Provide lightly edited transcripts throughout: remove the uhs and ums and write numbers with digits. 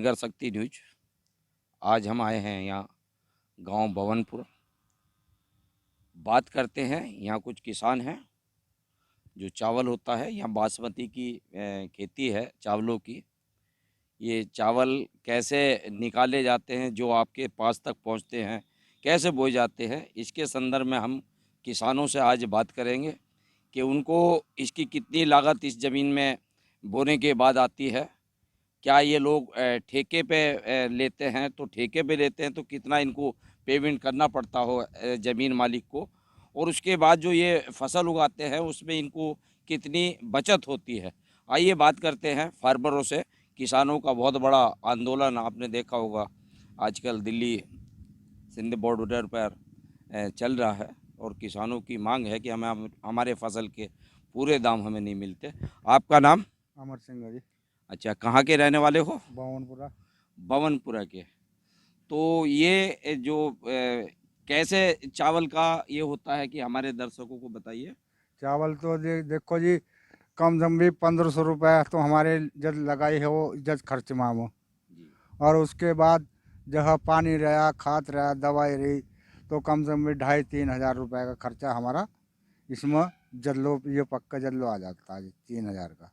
बनगर शक्ति न्यूज। आज हम आए हैं यहाँ गांव भवनपुर। बात करते हैं, यहाँ कुछ किसान हैं जो चावल होता है, यहाँ बासमती की खेती है चावलों की। ये चावल कैसे निकाले जाते हैं, जो आपके पास तक पहुँचते हैं, कैसे बोए जाते हैं, इसके संदर्भ में हम किसानों से आज बात करेंगे कि उनको इसकी कितनी लागत इस ज़मीन में बोने के बाद आती है। क्या ये लोग ठेके पे लेते हैं, तो ठेके पे लेते हैं तो कितना इनको पेमेंट करना पड़ता हो ज़मीन मालिक को, और उसके बाद जो ये फसल उगाते हैं उसमें इनको कितनी बचत होती है। आइए बात करते हैं फार्मरों से। किसानों का बहुत बड़ा आंदोलन आपने देखा होगा आजकल दिल्ली सिंध बॉर्डर पर चल रहा है, और किसानों की मांग है कि हमें हमारे फसल के पूरे दाम हमें नहीं मिलते। आपका नाम? अमर सिंह जी। अच्छा, कहाँ के रहने वाले हो? बावनपुरा। भवनपुरा के। तो ये जो कैसे चावल का ये होता है कि हमारे दर्शकों को बताइए। चावल तो देखो जी, कम से कम भी 1500 रुपये तो हमारे जब लगाई है वो जज खर्च मामो। जी। और उसके बाद जहाँ पानी रहा, खाद रहा, दवाई रही, तो कम से कम भी 2500-3000 रुपये का खर्चा हमारा इसमें जल्लो ये पक्का जल्लो आ जाता है जी, 3000 का।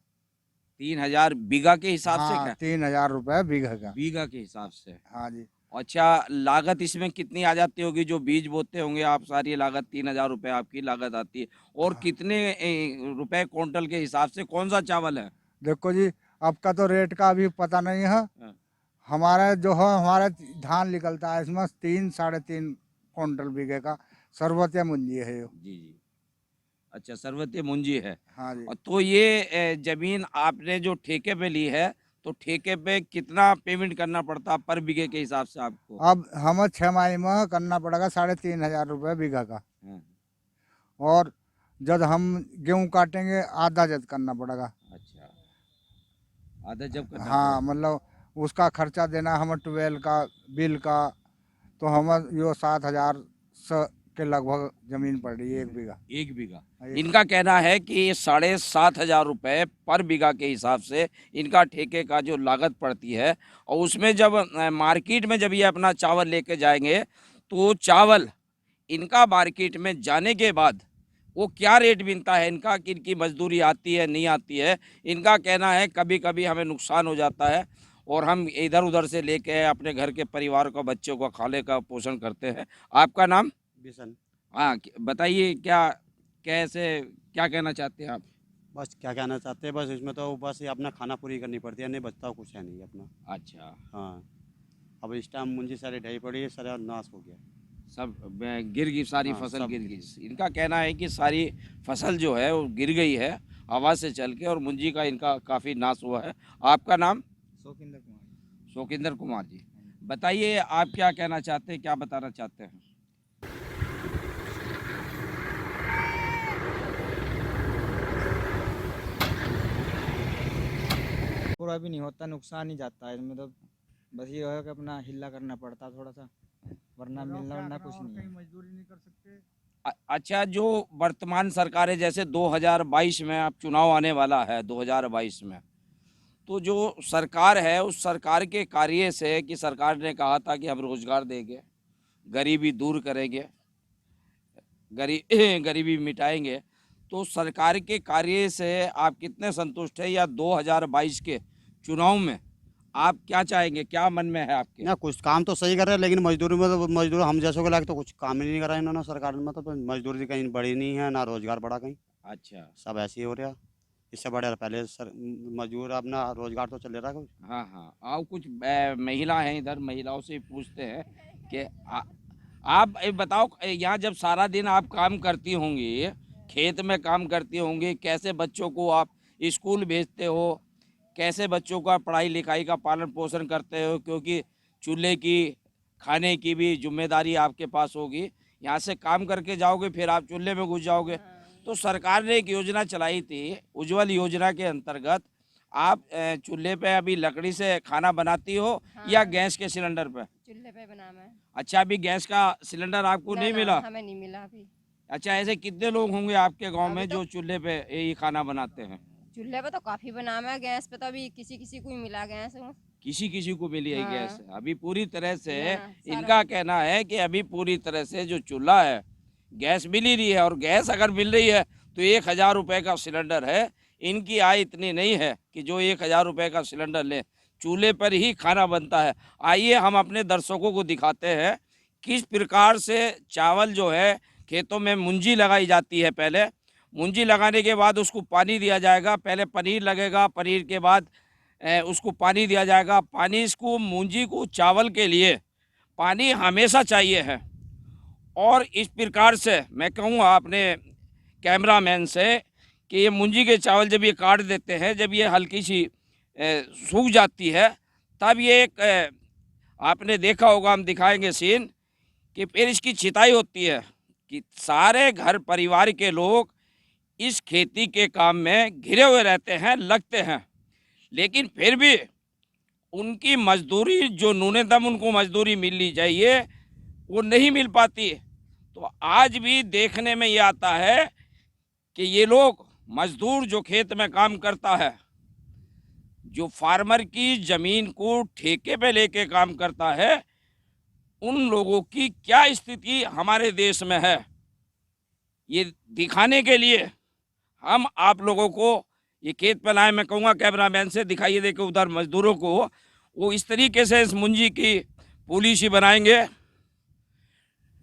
3000 बीघा के हिसाब से हाँ, क्या? 3000 रुपये बीघा का। बीघा के हिसाब से। हाँ जी। अच्छा, लागत इसमें कितनी आ जाती होगी? जो बीज बोते होंगे आप, सारी लागत 3000 रुपये आपकी लागत आती है। और कितने रुपए क्विंटल के हिसाब से कौन सा चावल है? देखो जी, आपका तो रेट का अभी पता नहीं है। हाँ। हमारा जो है, हमारा धान निकलता है इसमें 3-3.5 कुंटल बीघे का सर्वतीय मुंजी है यो। जी जी। अच्छा, सर्वतीय मुंजी है। हाँ जी। और तो ये जमीन आपने जो ठेके पे ली है, तो ठेके पे कितना पेमेंट करना पड़ता है पर बीघे के हिसाब से आपको? अब हमें 6 माही में करना पड़ेगा 3500 रुपये बीघा का। हाँ। और जब हम गेहूं काटेंगे आधा जद करना पड़ेगा। अच्छा, आधा जब करना हाँ, पड़ेगा। मतलब उसका खर्चा देना हमें 12 का बिल का, तो हमें यो 7000 के लगभग जमीन पड़ रही है 1 बीघा। 1 बीघा। एक- इनका कहना है कि 7500 रुपये पर बीघा के हिसाब से इनका ठेके का जो लागत पड़ती है, और उसमें जब मार्केट में जब ये अपना चावल लेके जाएंगे, तो चावल इनका मार्केट में जाने के बाद वो क्या रेट मिलता है इनका, कि इनकी मजदूरी आती है नहीं आती है। इनका कहना है कभी कभी हमें नुकसान हो जाता है, और हम इधर उधर से लेके अपने घर के परिवार को, बच्चों को खाने का पोषण करते हैं। आपका नाम? बिशन। हाँ, बताइए क्या, कैसे, क्या कहना चाहते हैं आप? बस क्या कहना चाहते हैं, बस इसमें तो बस ये अपना खाना पूरी करनी पड़ती है, नहीं बचता कुछ है नहीं अपना। अच्छा। हाँ, अब इस टाइम मुंजी सारी ढही पड़ी है, सारा नाश हो गया। सब गिर गई, सारी हाँ, फसल सब गिर गिर गई। इनका कहना है कि सारी फसल जो है वो गिर गई है हवा से चल के, और मुंजी का इनका काफ़ी नाश हुआ है। आपका नाम? शौकिंदर कुमार। शौकिंदर कुमार जी। बताइए आप क्या कहना चाहते हैं, क्या बताना चाहते हैं? पूरा भी नहीं होता, नुकसान ही जाता है इसमें तो। बस ये है कि अपना हिला करना पड़ता है थोड़ा सा, वरना मिलना वरना कुछ नहीं है। मजदूरी नहीं कर सकते। अच्छा, जो वर्तमान सरकार है, जैसे 2022 में अब चुनाव आने वाला है 2022 में, तो जो सरकार है उस सरकार के कार्य से, कि सरकार ने कहा था कि हम रोजगार देंगे, गरीबी दूर करेंगे, गरीबी मिटाएंगे, तो सरकार के कार्य से आप कितने संतुष्ट हैं, या 2022 के चुनाव में आप क्या चाहेंगे, क्या मन में है आपके? ना कुछ काम तो सही कर रहे हैं, लेकिन मजदूरी में तो मजदूर हम जैसों के लायक तो कुछ काम ही नहीं करा इन्होंने सरकार में, तो मजदूरी कहीं बढ़ी नहीं है, ना रोजगार बढ़ा कहीं। अच्छा। सब ऐसे ही हो रहा। इससे बढ़िया पहले मजदूर अपना रोजगार तो चल रहा कुछ। हाँ हाँ, आओ कुछ महिला हैं इधर, महिलाओं से पूछते हैं कि आप ये बताओ, यहाँ जब सारा दिन आप काम करती होंगी, खेत में काम करती होंगी, कैसे बच्चों को आप स्कूल भेजते हो, कैसे बच्चों का पढ़ाई लिखाई का पालन पोषण करते हो, क्योंकि चूल्हे की, खाने की भी जिम्मेदारी आपके पास होगी। यहाँ से काम करके जाओगे, फिर आप चूल्हे में घुस जाओगे। तो सरकार ने एक योजना चलाई थी, उज्ज्वल योजना के अंतर्गत आप चूल्हे पे अभी लकड़ी से खाना बनाती हो, या गैस के सिलेंडर पे? चूल्हे पे बनाना है। अच्छा, अभी गैस का सिलेंडर आपको ना नहीं ना, मिला? हमें नहीं मिला अभी। अच्छा, ऐसे कितने लोग होंगे आपके गांव अभी में तो जो चूल्हे पे यही खाना बनाते हैं? चूल्हे पे तो काफी बनाना है, गैस पे तो अभी किसी किसी को ही मिला गैस। किसी किसी को मिली है हाँ। गैस। अभी पूरी तरह से हाँ, सारा- इनका कहना है कि अभी पूरी तरह से जो चूल्हा है गैस मिल ही रही है, और गैस अगर मिल रही है तो 1,000 रुपये का सिलेंडर है। इनकी आय इतनी नहीं है कि जो 1,000 रुपये का सिलेंडर ले। चूल्हे पर ही खाना बनता है। आइए हम अपने दर्शकों को दिखाते हैं किस प्रकार से चावल जो है खेतों में मुंजी लगाई जाती है। पहले मुंजी लगाने के बाद उसको पानी दिया जाएगा। पहले पनीर लगेगा, पनीर के बाद उसको पानी दिया जाएगा। पानी इसको मुंजी को चावल के लिए पानी हमेशा चाहिए है। और इस प्रकार से मैं कहूँगा अपने कैमरामैन से कि ये मुंजी के चावल जब ये काट देते हैं, जब ये हल्की सी सूख जाती है, तब ये एक आपने देखा होगा, हम दिखाएंगे सीन, कि फिर इसकी छिताई होती है कि सारे घर परिवार के लोग इस खेती के काम में घिरे हुए रहते हैं, लगते हैं, लेकिन फिर भी उनकी मजदूरी जो न्यूनतम उनको मजदूरी मिलनी चाहिए वो नहीं मिल पाती। तो आज भी देखने में ये आता है कि ये लोग मजदूर जो खेत में काम करता है, जो फार्मर की ज़मीन को ठेके पे लेके काम करता है, उन लोगों की क्या स्थिति हमारे देश में है, ये दिखाने के लिए हम आप लोगों को ये खेत पे लाए। मैं कहूँगा कैमरामैन से दिखाइए, देखो उधर मजदूरों को वो इस तरीके से इस मुंजी की पुली सी बनाएंगे,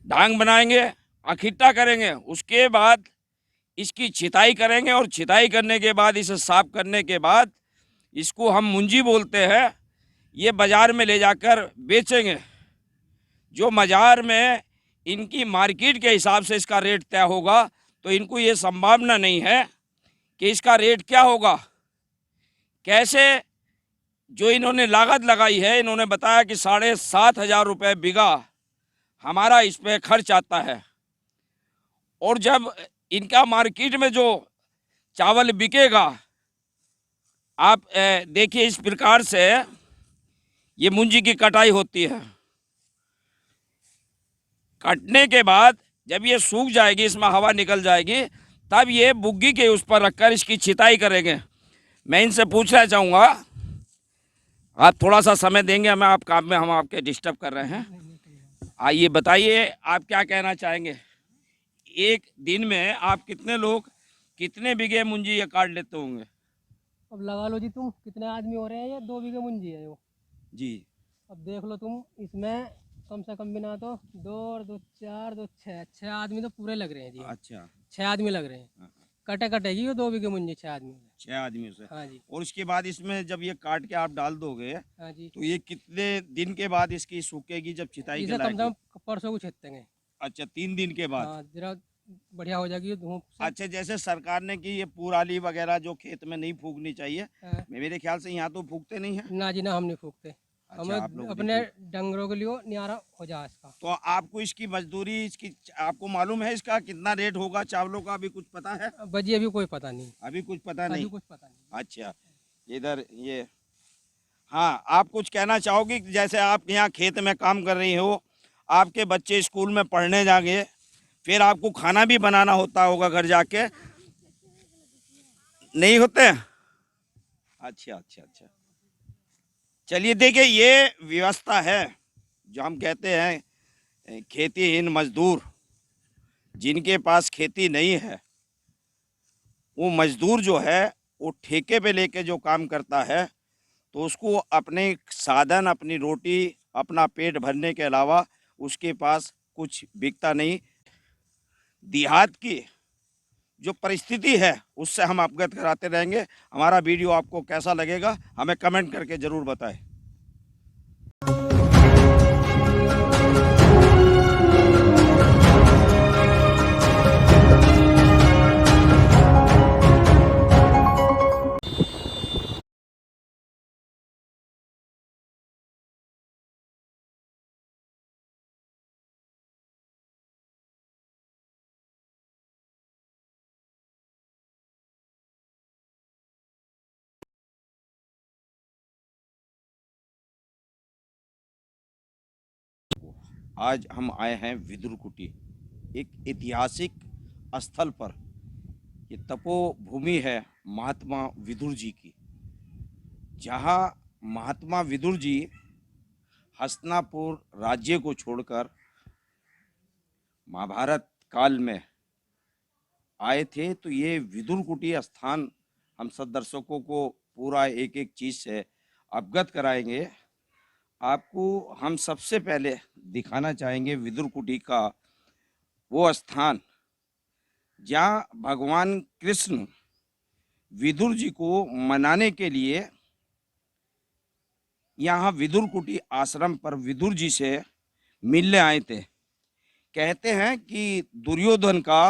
ढांग बनाएंगे, इकट्ठा करेंगे, उसके बाद इसकी छिताई करेंगे, और छिताई करने के बाद इसे साफ करने के बाद इसको हम मुंजी बोलते हैं, ये बाज़ार में ले जाकर बेचेंगे। जो बाज़ार में इनकी मार्केट के हिसाब से इसका रेट तय होगा, तो इनको ये संभावना नहीं है कि इसका रेट क्या होगा। कैसे जो इन्होंने लागत लगाई है, इन्होंने बताया कि 7,500 रुपये बीघा हमारा इस पर खर्च आता है। और जब इनका मार्केट में जो चावल बिकेगा, आप देखिए इस प्रकार से ये मुंजी की कटाई होती है। कटने के बाद जब ये सूख जाएगी, इसमें हवा निकल जाएगी, तब ये बुग्गी के उस पर रखकर इसकी छिताई करेंगे। मैं इनसे पूछना चाहूँगा, आप थोड़ा सा समय देंगे हमें? आप काम में हम आपके डिस्टर्ब कर रहे हैं। आइए बताइए, आप क्या कहना चाहेंगे? एक दिन में आप कितने लोग कितने बीघे मुंजी ये काट लेते होंगे? अब लगा लो जी, तुम कितने आदमी हो रहे हैं? ये 2 बीघे मुंजी है वो जी। अब देख लो तुम, इसमें कम से कम भी ना तो 2 और 2 4 2 6 आदमी तो पूरे लग रहे हैं जी। अच्छा, 6 आदमी लग रहे हैं। हाँ, कटेगी वो 2 बीघे मुंजी 6 आदमी से। 6 आदमियों से। हाँ जी, और उसके बाद इसमें जब ये काट के आप डाल दोगे, हाँ जी। तो ये कितने दिन के बाद इसकी सूखेगी जब छिताई इसे के कम से लायक? कम परसों को छेदेंगे। अच्छा, 3 दिन के बाद। हाँ, जरा बढ़िया हो जाएगी ये धूप से। अच्छा, जैसे सरकार ने कि ये पुराली वगैरह जो खेत में नहीं फूकनी चाहिए, हाँ, मेरे ख्याल से यहाँ तो फूकते नहीं है। ना जी ना, हम नहीं फूकते। अच्छा, हमें आप लोग अपने नहीं डंगरों के लिए नियारा हो जाए इसका। फूकते। तो आपको इसकी मजदूरी, इसकी आपको मालूम है इसका कितना रेट होगा चावलों का? अभी कुछ पता है? बजी अभी कोई पता नहीं, अभी कुछ पता अभी नहीं। कुछ पता नहीं। अच्छा, इधर ये, हाँ, आप कुछ कहना चाहोगी? जैसे आप यहाँ खेत में काम कर रही हो, आपके बच्चे स्कूल में पढ़ने जाएंगे, फिर आपको खाना भी बनाना होता होगा घर जाके, नहीं होते? अच्छा अच्छा अच्छा, चलिए देखिए, ये व्यवस्था है जो हम कहते हैं खेतीहीन मजदूर, जिनके पास खेती नहीं है, वो मजदूर जो है वो ठेके पे लेके जो काम करता है, तो उसको अपने साधन, अपनी रोटी, अपना पेट भरने के अलावा उसके पास कुछ बिकता नहीं। देहात की जो परिस्थिति है उससे हम अवगत कराते रहेंगे। हमारा वीडियो आपको कैसा लगेगा हमें कमेंट करके ज़रूर बताएं। आज हम आए हैं विदुर कुटी, एक ऐतिहासिक स्थल पर। ये तपोभूमि है महात्मा विदुर जी की, जहाँ महात्मा विदुर जी हस्तिनापुर राज्य को छोड़कर महाभारत काल में आए थे, तो ये विदुर कुटी स्थान हम सब दर्शकों को पूरा एक एक चीज़ से अवगत कराएंगे। आपको हम सबसे पहले दिखाना चाहेंगे विदुर कुटी का वो स्थान जहाँ भगवान कृष्ण विदुर जी को मनाने के लिए यहाँ विदुर कुटी आश्रम पर विदुर जी से मिलने आए थे। कहते हैं कि दुर्योधन का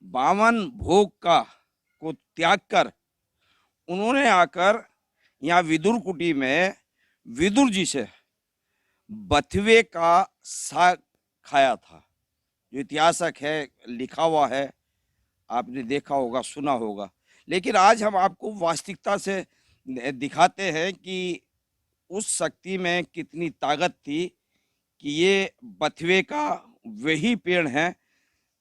52 भोग को त्याग कर उन्होंने आकर यहाँ विदुर कुटी में विदुर जी से बथुए का साग खाया था। जो इतिहासक है, लिखा हुआ है, आपने देखा होगा, सुना होगा। लेकिन आज हम आपको वास्तविकता से दिखाते हैं कि उस शक्ति में कितनी ताकत थी कि ये बथुए का वही पेड़ है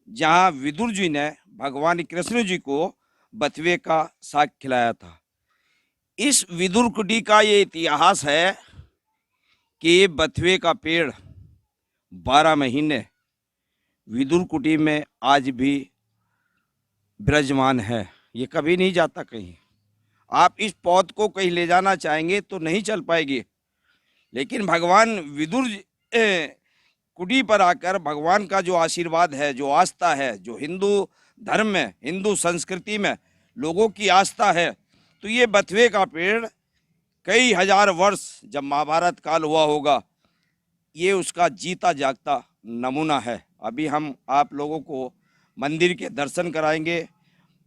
जहाँ विदुर जी ने भगवान कृष्ण जी को बथुए का साग खिलाया था। इस विदुर कुटी का ये इतिहास है कि बथुए का पेड़ 12 महीने विदुर कुटी में आज भी विराजमान है। ये कभी नहीं जाता कहीं। आप इस पौध को कहीं ले जाना चाहेंगे तो नहीं चल पाएगी, लेकिन भगवान विदुर कुटी पर आकर भगवान का जो आशीर्वाद है, जो आस्था है, जो हिंदू धर्म में, हिंदू संस्कृति में लोगों की आस्था है, तो ये बथुए का पेड़ कई हजार वर्ष जब महाभारत काल हुआ होगा, ये उसका जीता जागता नमूना है। अभी हम आप लोगों को मंदिर के दर्शन कराएंगे।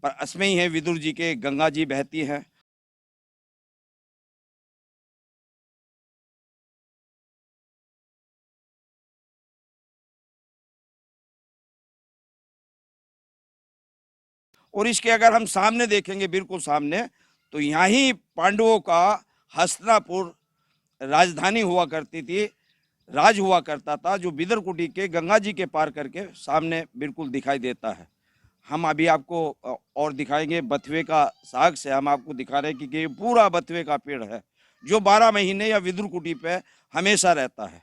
पर इसमें ही है विदुर जी के गंगा जी बहती हैं। और इसके अगर हम सामने देखेंगे, बिल्कुल सामने, तो यहाँ ही पांडवों का हस्तिनापुर राजधानी हुआ करती थी, राज हुआ करता था, जो विदुर कुटी के गंगा जी के पार करके सामने बिल्कुल दिखाई देता है। हम अभी आपको और दिखाएंगे बथुए का साग से। हम आपको दिखा रहे हैं कि ये पूरा बथुए का पेड़ है जो 12 महीने या विदुर कुटी पे हमेशा रहता है।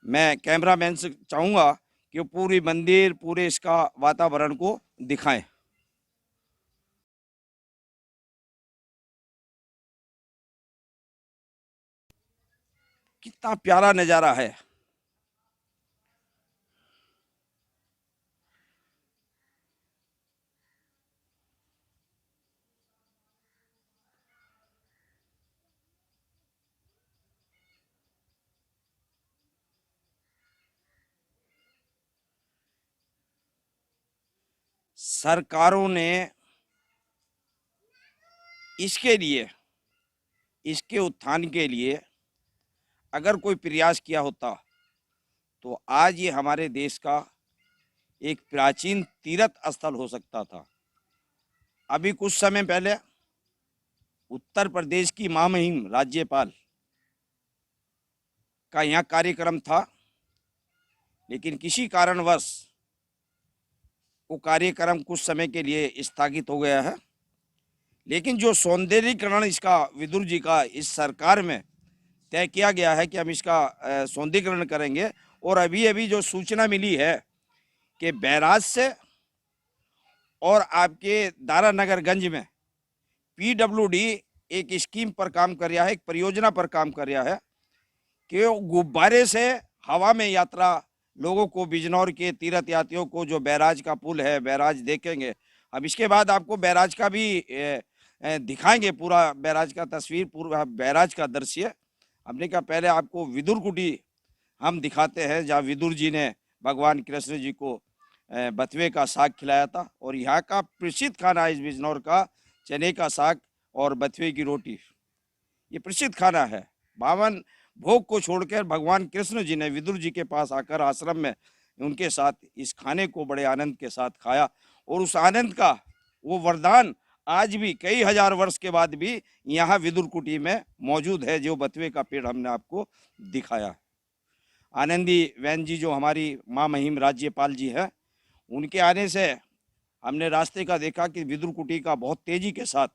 मैं कैमरामैन से चाहूँगा कि वो पूरी मंदिर, पूरे इसका वातावरण को दिखाएं। कितना प्यारा नज़ारा है। सरकारों ने इसके लिए, इसके उत्थान के लिए अगर कोई प्रयास किया होता तो आज ये हमारे देश का एक प्राचीन तीर्थ स्थल हो सकता था। अभी कुछ समय पहले उत्तर प्रदेश की महामहिम राज्यपाल का यहाँ कार्यक्रम था, लेकिन किसी कारणवश वो कार्यक्रम कुछ समय के लिए स्थगित हो गया है। लेकिन जो सौंदर्यीकरण इसका विदुर जी का इस सरकार में तय किया गया है कि हम इसका सौंदर्यीकरण करेंगे। और अभी अभी जो सूचना मिली है कि बैराज से और आपके दारानगरगंज में PWD एक स्कीम पर काम कर रहा है, एक परियोजना पर काम कर रहा है कि गुब्बारे से हवा में यात्रा लोगों को, बिजनौर के तीर्थ यात्रियों को जो बैराज का पुल है, बैराज देखेंगे। अब इसके बाद आपको बैराज का भी दिखाएंगे, पूरा बैराज का तस्वीर, पूरा बैराज का दृश्य। हमने कहा पहले आपको विदुर कुटी हम दिखाते हैं जहाँ विदुर जी ने भगवान कृष्ण जी को बथुए का साग खिलाया था। और यहाँ का प्रसिद्ध खाना है इस बिजनौर का चने का साग और बथुए की रोटी, ये प्रसिद्ध खाना है। 52 भोग को छोड़कर भगवान कृष्ण जी ने विदुर जी के पास आकर आश्रम में उनके साथ इस खाने को बड़े आनंद के साथ खाया। और उस आनंद का वो वरदान आज भी कई हजार वर्ष के बाद भी यहाँ विदुर कुटी में मौजूद है, जो बथुए का पेड़ हमने आपको दिखाया। आनंदी वैन जी जो हमारी माँ महिम राज्यपाल जी है, उनके आने से हमने रास्ते का देखा कि विदुर कुटी का बहुत तेजी के साथ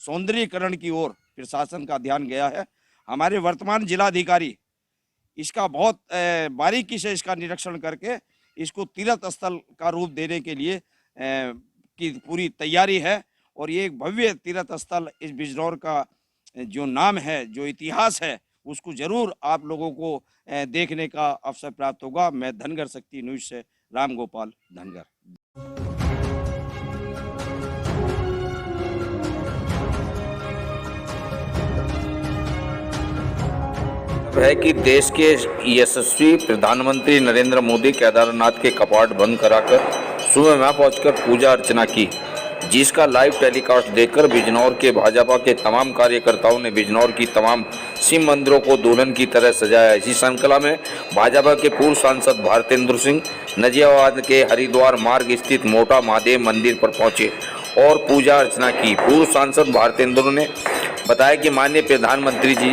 सौंदर्यीकरण की ओर प्रशासन का ध्यान गया है। हमारे वर्तमान जिलाधिकारी इसका बहुत बारीकी से इसका निरीक्षण करके इसको तीर्थ स्थल का रूप देने के लिए की पूरी तैयारी है। और ये एक भव्य तीर्थ स्थल इस बिजनौर का जो नाम है, जो इतिहास है, उसको जरूर आप लोगों को देखने का अवसर प्राप्त होगा। मैं धनगर शक्ति न्यूज से राम गोपाल धनगर। है कि देश के यशस्वी प्रधानमंत्री नरेंद्र मोदी केदारनाथ के कपाट बंद कराकर सुबह में पहुंचकर पूजा अर्चना की, जिसका लाइव टेलीकास्ट देखकर बिजनौर के भाजपा के तमाम कार्यकर्ताओं ने बिजनौर की तमाम शिव मंदिरों को दुल्हन की तरह सजाया। इसी श्रृंखला में भाजपा के पूर्व सांसद भारतेंद्र सिंह नजियाबाद के हरिद्वार मार्ग स्थित मोटा महादेव मंदिर पर पहुंचे और पूजा अर्चना की। पूर्व सांसद भारतेंद्र ने बताया कि माननीय प्रधानमंत्री जी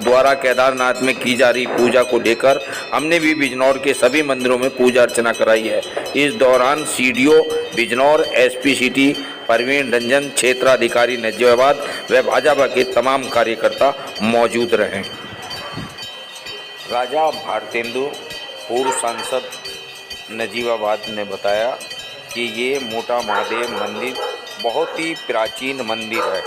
द्वारा केदारनाथ में की जा रही पूजा को लेकर हमने भी बिजनौर के सभी मंदिरों में पूजा अर्चना कराई है। इस दौरान CDO Bijnor, SP city Parveen Ranjan, क्षेत्राधिकारी नजियाबाद व भाजपा के तमाम कार्यकर्ता मौजूद रहे। राजा भारतेंदु पूर्व सांसद नजीबाबाद ने बताया कि ये मोटा महादेव मंदिर बहुत ही प्राचीन मंदिर है।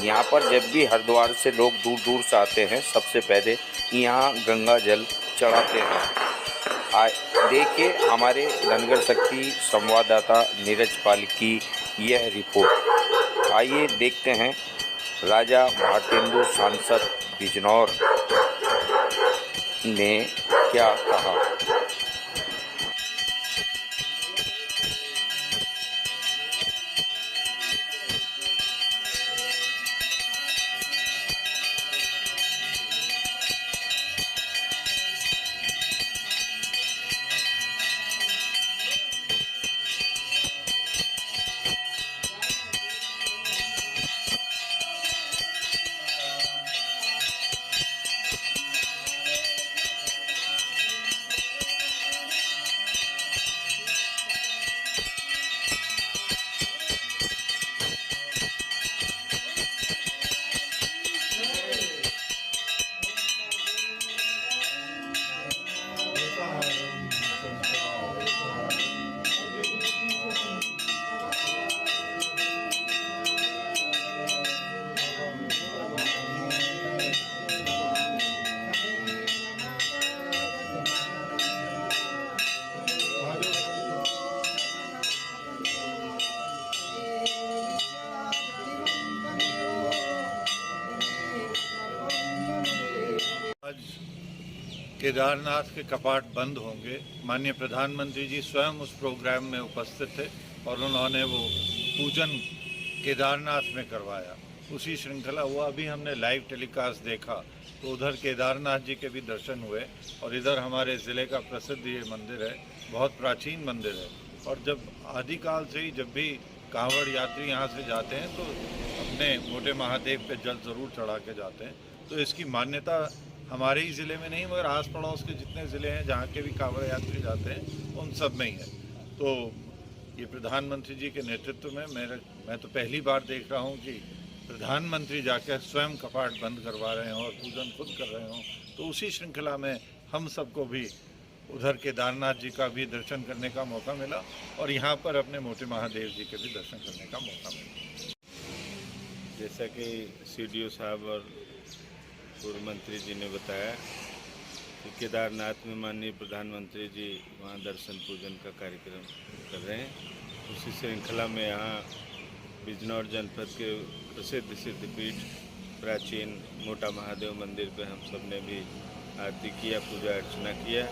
यहाँ पर जब भी हरिद्वार से लोग दूर दूर से आते हैं, सबसे पहले यहाँ गंगा जल चढ़ाते हैं। देखिए हमारे धनगर शक्ति संवाददाता नीरज पाल की यह रिपोर्ट। आइए देखते हैं राजा भारतेंदु सांसद बिजनौर ने क्या कहा। केदारनाथ के कपाट बंद होंगे। माननीय प्रधानमंत्री जी स्वयं उस प्रोग्राम में उपस्थित थे और उन्होंने वो पूजन केदारनाथ में करवाया। उसी श्रृंखला हुआ, अभी हमने लाइव टेलीकास्ट देखा तो उधर केदारनाथ जी के भी दर्शन हुए और इधर हमारे ज़िले का प्रसिद्ध ये मंदिर है, बहुत प्राचीन मंदिर है। और जब आदिकाल से ही जब भी कांवड़ यात्री यहाँ से जाते हैं तो अपने मोटे महादेव पे जल ज़रूर चढ़ा के जाते हैं। तो इसकी मान्यता हमारे ही ज़िले में नहीं मगर आस पड़ोस के जितने ज़िले हैं जहाँ के भी कांवड़ यात्री जाते हैं उन सब में ही है। तो ये प्रधानमंत्री जी के नेतृत्व में मैं तो पहली बार देख रहा हूँ कि प्रधानमंत्री जाकर स्वयं कपाट बंद करवा रहे हों और पूजन खुद कर रहे हों। तो उसी श्रृंखला में हम सबको भी उधर केदारनाथ जी का भी दर्शन करने का मौका मिला और यहाँ पर अपने मोटे महादेव जी के भी दर्शन करने का मौका मिला। जैसा कि सीडीओ साहब और पूर्व मंत्री जी ने बताया कि केदारनाथ में माननीय प्रधानमंत्री जी वहाँ दर्शन पूजन का कार्यक्रम कर रहे हैं। उसी श्रृंखला में यहाँ बिजनौर जनपद के प्रसिद्ध सिद्धपीठ प्राचीन मोटा महादेव मंदिर पे हम सब ने भी आरती किया, पूजा अर्चना किया।